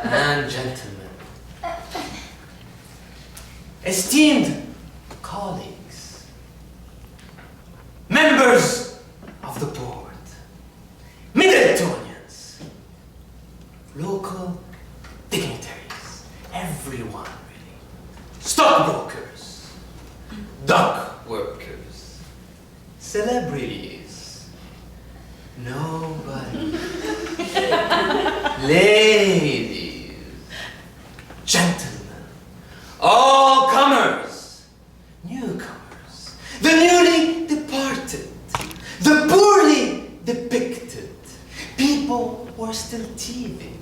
And gentlemen, esteemed colleagues, members of the board, Middletonians, local dignitaries, everyone really, stockbrokers, dock workers, celebrities, nobody, ladies, gentlemen, all comers, newcomers, the newly departed, the poorly depicted, people who are still teething,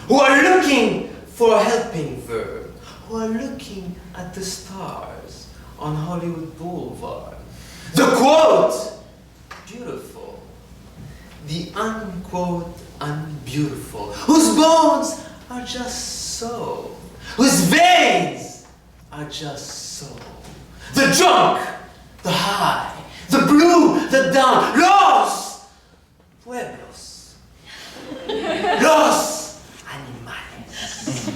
who are looking for a helping verb, who are looking at the stars on Hollywood Boulevard. The quote, beautiful, the unquote, unbeautiful, whose bones are just so, whose veins are just so. The drunk, the high, the blue, the down, los pueblos, los animales,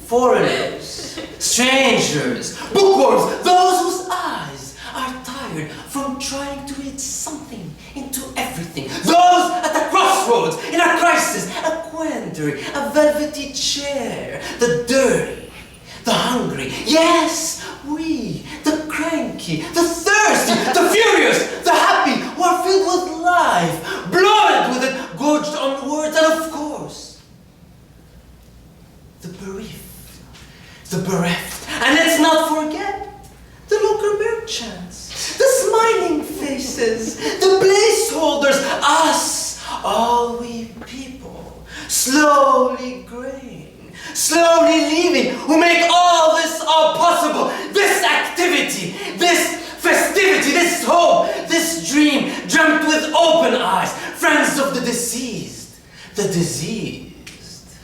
foreigners, strangers, bookworms, those whose eyes are tired from trying to read something into everything, those at the crossroads, in a crisis, a quandary, a velvety chair, the dirty, the hungry, yes, we, the cranky, the thirsty, the furious, the happy, who are filled with life, bloated with it, gorged on words, and of course, the bereaved, the bereft, and let's not forget the local merchants, the smiling faces, the placeholders, us, all we people, slowly graying, slowly leaving, who make all this all possible, this activity, this festivity, this hope, this dream, dreamt with open eyes, friends of the deceased, the diseased,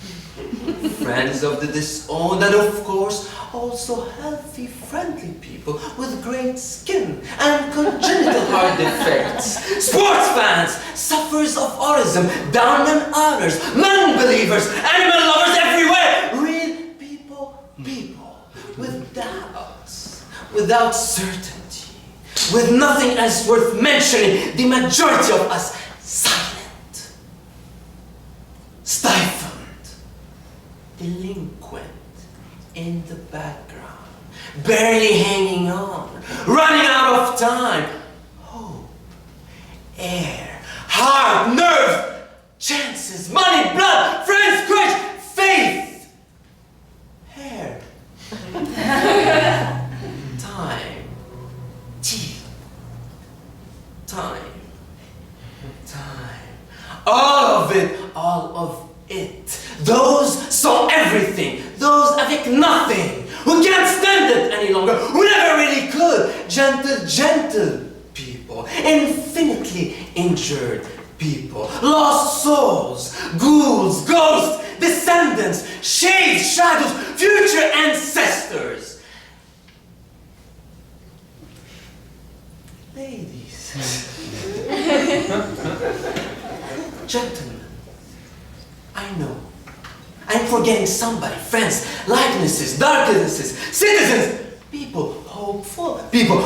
friends of the disowned, and of course, also healthy, friendly people with great skin and congenital heart defects, sports fans, sufferers of autism, down and outers, non-believers, animal lovers everywhere, real people, people with doubts, without certainty, with nothing else worth mentioning, the majority of us silent, stifled, delinquent, in the background, barely hanging on, running out of time. Hope, air, heart, nerves, chances, money, blood, friends, courage, faith, hair, time, teeth, time, all of it, all of it. Those saw everything, those avec nothing, who can't stand it any longer, who never really could. Gentle, gentle people, infinitely injured people, lost souls, ghouls, ghosts, descendants, shades, shadows, future ancestors. Ladies, gentlemen, I know I'm forgetting somebody, friends, likenesses, darknesses, citizens, people, hopeful, people,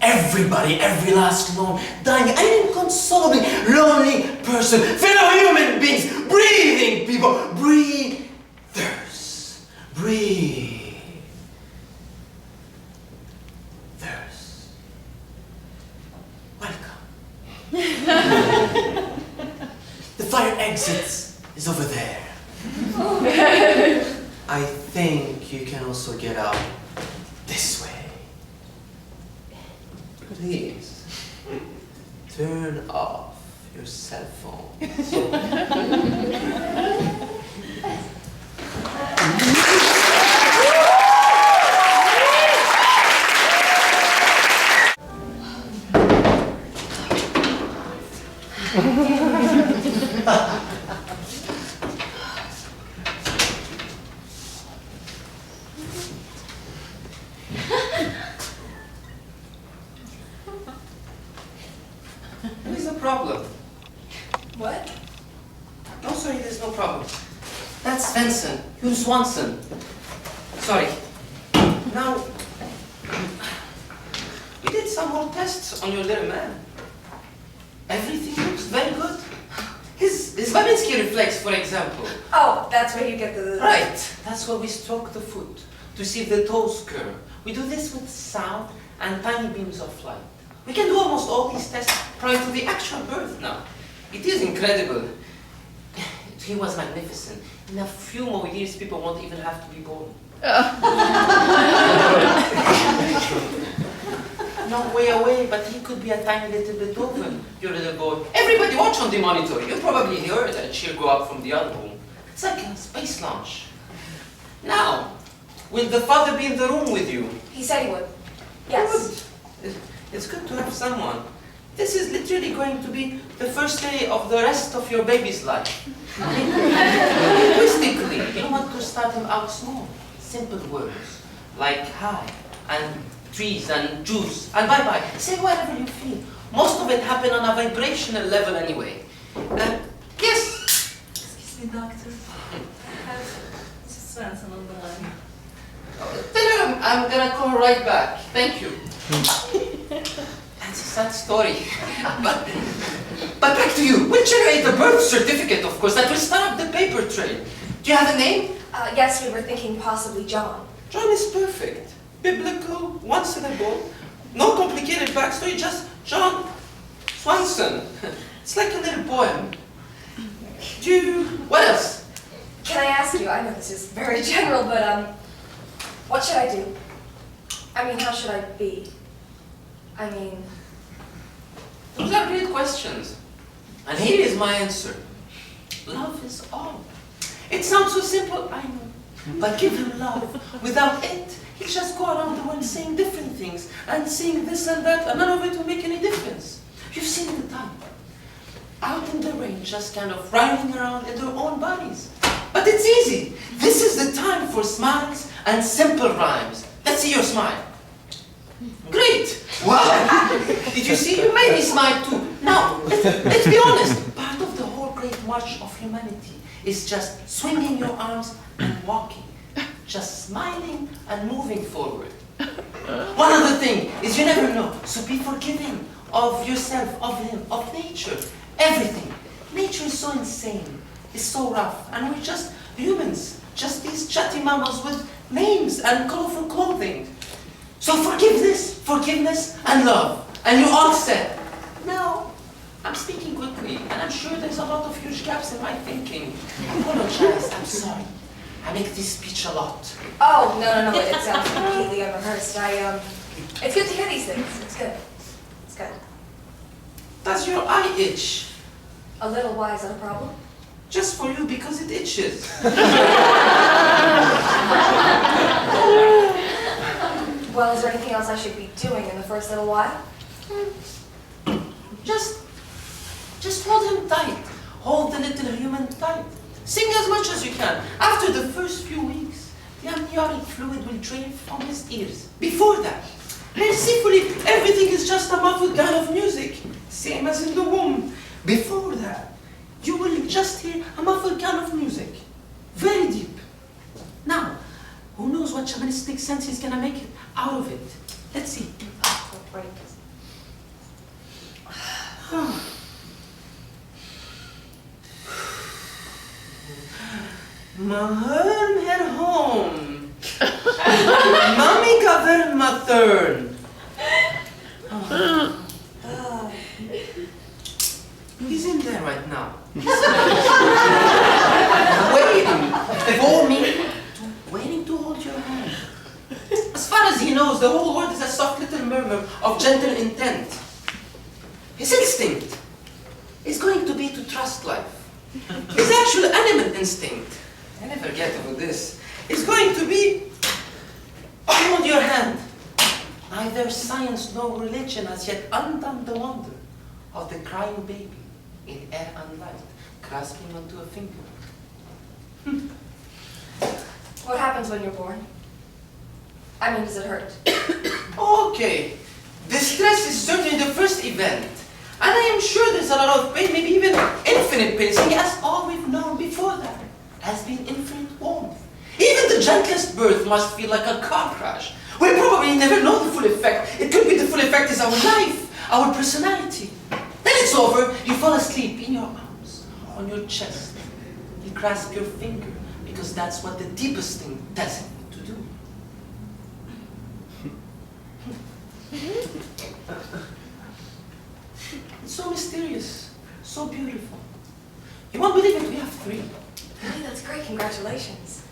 everybody, every last lone, dying, and inconsolably lonely person, fellow human beings, breathing people, breathers, breathers. Welcome. The fire exit is over there. I think you can also get out this way. Please, turn off your cell phone. problem. What? No, sorry, there's no problem. That's Svensson. You're Swanson. Sorry. Now, we did some more tests on your little man. Everything looks very good. His Babinski reflex, for example. Oh, that's where you get the... Right. That's where we stroke the foot to see if the toes curve. We do this with sound and tiny beams of light. We can do almost all these tests prior to the actual birth now. It is incredible. He was magnificent. In a few more years, people won't even have to be born. Not way away, but he could be a tiny little Beethoven, your little boy. Everybody watch on the monitor. You probably heard that cheer go up from the other room. It's like a space launch. Now, will the father be in the room with you? He said he would. Yes. Good. It's good to have someone. This is literally going to be the first day of the rest of your baby's life. Linguistically, you want to start him out small. Simple words, like hi, and trees, and juice, and bye-bye. Say whatever you feel. Most of it happen on a vibrational level anyway. Yes? Excuse me, doctor. I have Mrs. Svensson on the line. Tell her I'm gonna call her right back. Thank you. That's a sad story. But back to you. We'll generate a birth certificate, of course, that will start up the paper trail. Do you have a name? Yes, we were thinking possibly John. John is perfect. Biblical, one-syllable, no complicated backstory, just John Swanson. It's like a little poem. What else? Can I ask you, I know this is very general, but what should I do? I mean, how should I be? I mean... Those are great questions. And here is my answer. Love is all. It sounds so simple, I know. But give him love. Without it, he'll just go around the world saying different things and saying this and that, and none of it will make any difference. You've seen the type. Out in the rain, just kind of riding around in their own bodies. But it's easy. This is the time for smiles and simple rhymes. Let's see your smile. Great! Wow! Did you see? You made me smile too. Now, let's be honest. Part of the whole great march of humanity is just swinging your arms and walking. Just smiling and moving forward. One other thing is you never know, so be forgiving of yourself, of him, of nature, everything. Nature is so insane, it's so rough, and we're just humans, just these chatty mammals with names and colorful clothing. So forgiveness, and love, and you're all set. Now, I'm speaking quickly, and I'm sure there's a lot of huge gaps in my thinking. I apologize, I'm sorry. I make this speech a lot. Oh, no, it sounds completely unrehearsed. It's good to hear these things. It's good. It's good. Does your eye itch? A little. Why? Is that a problem? Just for you, because it itches. Well, is there anything else I should be doing in the first little while? Just hold him tight. Hold the little human tight. Sing as much as you can. After the first few weeks, the amniotic fluid will drain from his ears. Before that, mercifully, everything is just a muffled kind of music, same as in the womb. Before that, you will just hear a muffled kind of music, very deep. Now, who knows what shamanistic sense he's gonna make it out of it? Let's see. Mahern her home. Mommy gaver matern. He's in there right now. Waiting to hold your hand. As far as he knows, the whole world is a soft little murmur of gentle intent. His instinct is going to be to trust life. His actual animal instinct, I never get over this, is going to be hold your hand. Neither science nor religion has yet undone the wonder of the crying baby in air and light, grasping onto a finger. What happens when you're born? I mean, does it hurt? Okay, distress is certainly the first event. And I am sure there's a lot of pain, maybe even infinite pain, seeing as all we've known before that has been infinite warmth. Even the gentlest birth must feel like a car crash. We'll probably never know the full effect. It could be the full effect is our life, our personality. Then it's over, you fall asleep in your arms, on your chest. You grasp your finger, because that's what the deepest thing doesn't need to do. It's so mysterious, so beautiful. You won't believe it, we have 3. Really, that's great. Congratulations.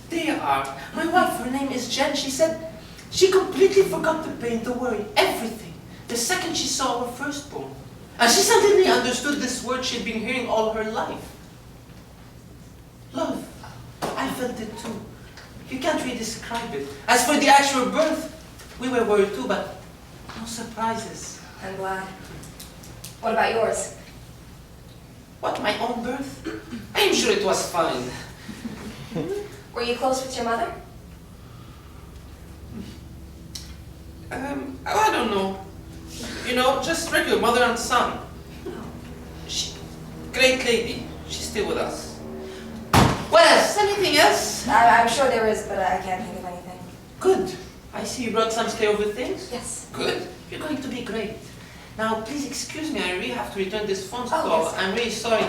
They are. My wife, her name is Jen, she said she completely forgot the pain, the worry, everything, the second she saw her firstborn. And she suddenly understood this word she'd been hearing all her life. Love. I felt it too. You can't really describe it. As for the actual birth, we were worried too, but no surprises. I'm glad. What about yours? What, my own birth? I'm sure it was fine. Were you close with your mother? I don't know. You know, just regular mother and son. Great lady. She's still with us. What else? Anything else? I'm sure there is, but I can't think of anything. Good. I see you brought some stayover things. Yes. Good. You're going to be great. Now, please excuse me, I really have to return this phone call. Yes. I'm really sorry.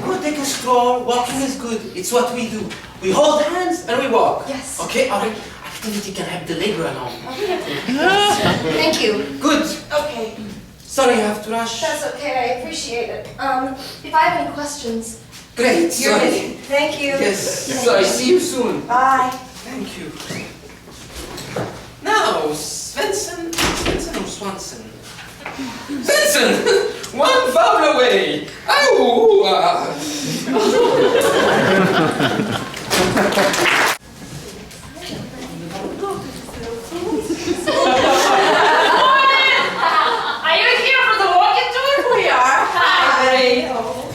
Go take a stroll. Walking is good. It's what we do. We hold hands and we walk. Yes. Okay, all right. Activity can help the labor along. Thank you. Good. Okay. Sorry, I have to rush. That's okay. I appreciate it. If I have any questions, Great. you're Sorry. busy. Thank you. Yes. Sorry. See you soon. Bye. Thank you. Now, Svensson or Swanson? Svensson! 1 foul away! Ow! Are you here for the walking tour? We are. Hi.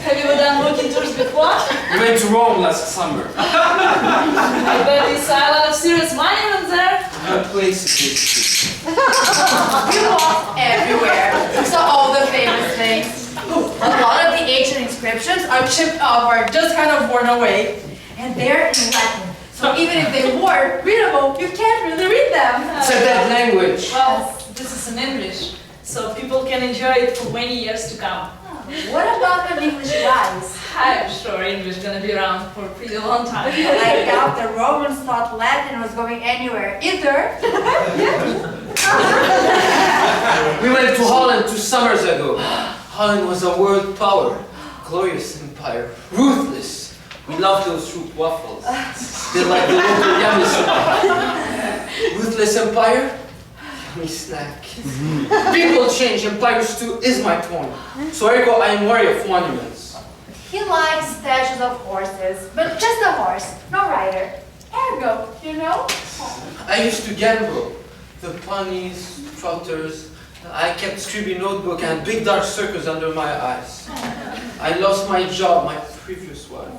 Have you ever done walking tours before? We went to Rome last summer. I bet you saw a lot of serious monuments there. That place is We walked everywhere. We saw all the famous things. A lot of the ancient inscriptions are chipped off or just kind of worn away. And they're in Latin. So even if they were readable, you can't really read them. It's a dead language. Well, this is in English, so people can enjoy it for many years to come. What about when English dies? I'm sure English is gonna be around for a pretty long time. I doubt the Romans thought Latin was going anywhere either. We went to Holland 2 summers ago. Holland was a world power. Glorious empire. Ruthless. We love those fruit waffles. They're like the local yummy empire. Ruthless empire? Yummy snack. People change, empires too, is my point. So ergo, I am wary of monuments. He likes statues of horses, but just a horse, no rider. Ergo, you know? I used to gamble. The ponies, trotters. I kept scribbly notebook and big dark circles under my eyes. I lost my job, my previous one.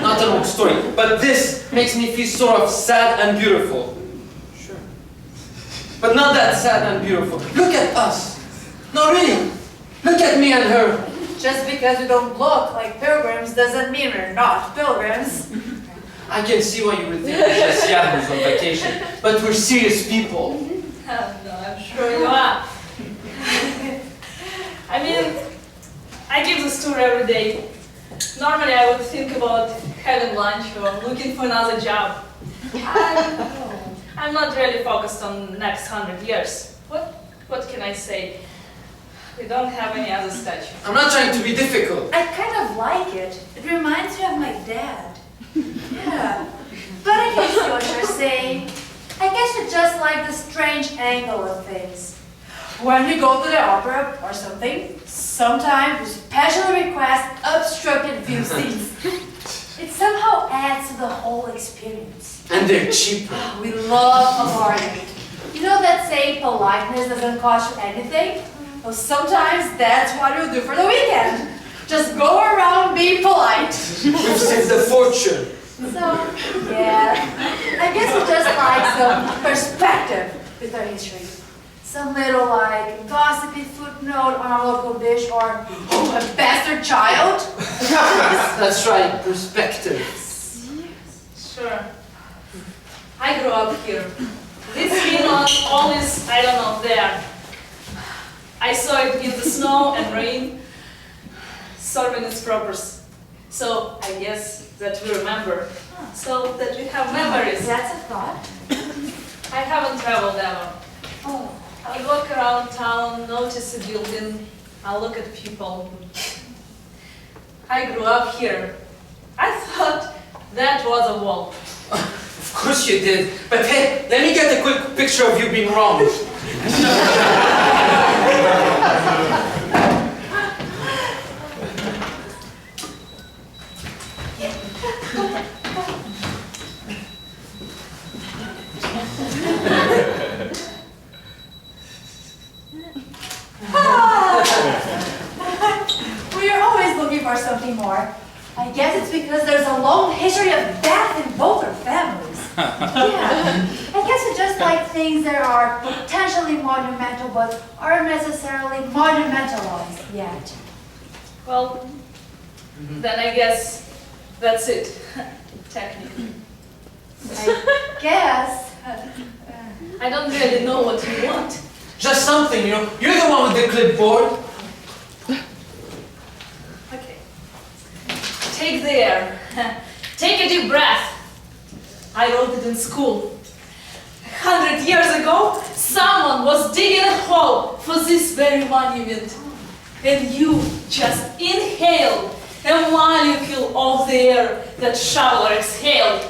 Not a long story, but this makes me feel sort of sad and beautiful. Sure. But not that sad and beautiful. Look at us. No, really. Look at me and her. Just because we don't look like pilgrims doesn't mean we're not pilgrims. I can see why you would think we're just yahoos on vacation, but we're serious people. No, I'm sure you are. I mean, I give this tour every day. Normally I would think about having lunch or looking for another job. I'm not really focused on the next 100 years. What can I say? We don't have any other statue. I'm not trying to be difficult. I kind of like it. It reminds me of my dad. Yeah. But I can see what you're saying. I guess you just like the strange angle of things. When we go to the opera or something, sometimes we specially request obstructed view seats. It somehow adds to the whole experience. And they're cheaper. We love a bargain. You know that saying politeness doesn't cost you anything? Well, sometimes that's what we'll do for the weekend. Just go around being polite. We've saved a fortune. So, yeah, I guess we just like some perspective with our history. Some little like gossipy footnote on a local dish or oh, a bastard child? That's right, perspective. Sure. I grew up here. This scene was always, I don't know, there. I saw it in the snow and rain, serving its purpose. So I guess that we remember. So that we have memories. That's a thought. I haven't traveled ever. Oh. I walk around town, notice a building, I look at people. I grew up here. I thought that was a wall. Of course you did. But hey, let me get a quick picture of you being wrong. We're always looking for something more. I guess it's because there's a long history of death in both our families. Yeah. I guess we just like things that are potentially monumental but aren't necessarily monumentalized yet. Well, then I guess that's it, technically. I guess. I don't really know what you want. Just something, you know. You're the one with the clipboard. Okay. Take the air. Take a deep breath. I wrote it in school. 100 years ago, someone was digging a hole for this very monument. And you just inhaled a molecule of the air that shoveler exhaled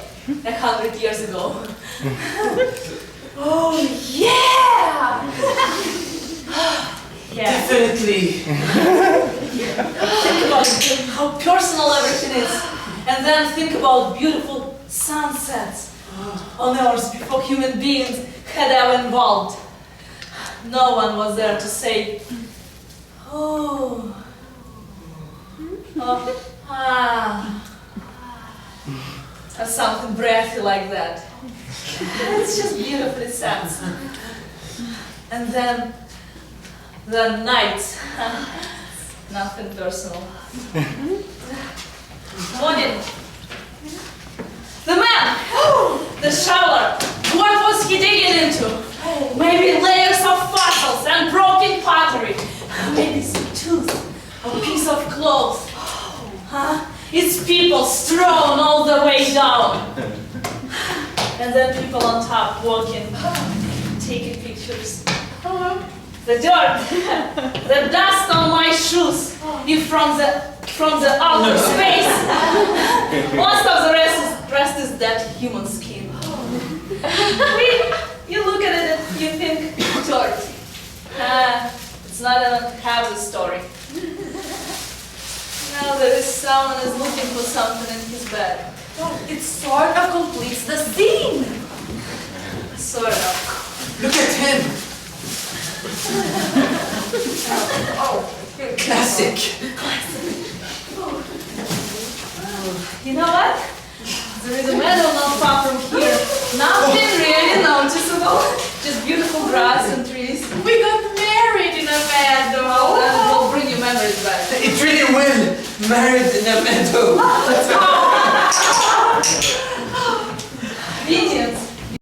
100 years ago. Oh, yeah! Yeah. Definitely. Think about how personal everything is. And then think about beautiful sunsets on Earth before human beings had ever involved. No one was there to say, oh, or something breathy like that. It's just beautifully sad. And then the night, nothing personal. Morning. The man, the shoveler, what was he digging into? Maybe layers of fossils and broken pottery. Maybe some tooth, a piece of cloth. Huh? It's people strewn all the way down. And then people on top walking, taking pictures. The dirt, the dust on my shoes, if from the outer space. Most of the rest is that human skin. You look at it and you think, dirt. It's not enough to have the story. Now there is someone is looking for something in his bed. It sort of completes the scene. Sort of. Look at him. Classic. You know what? There is a meadow not far from here. Nothing really noticeable. Just beautiful grass and trees. We got married in a meadow. And we'll bring you memories back. It really will. Married in a meadow.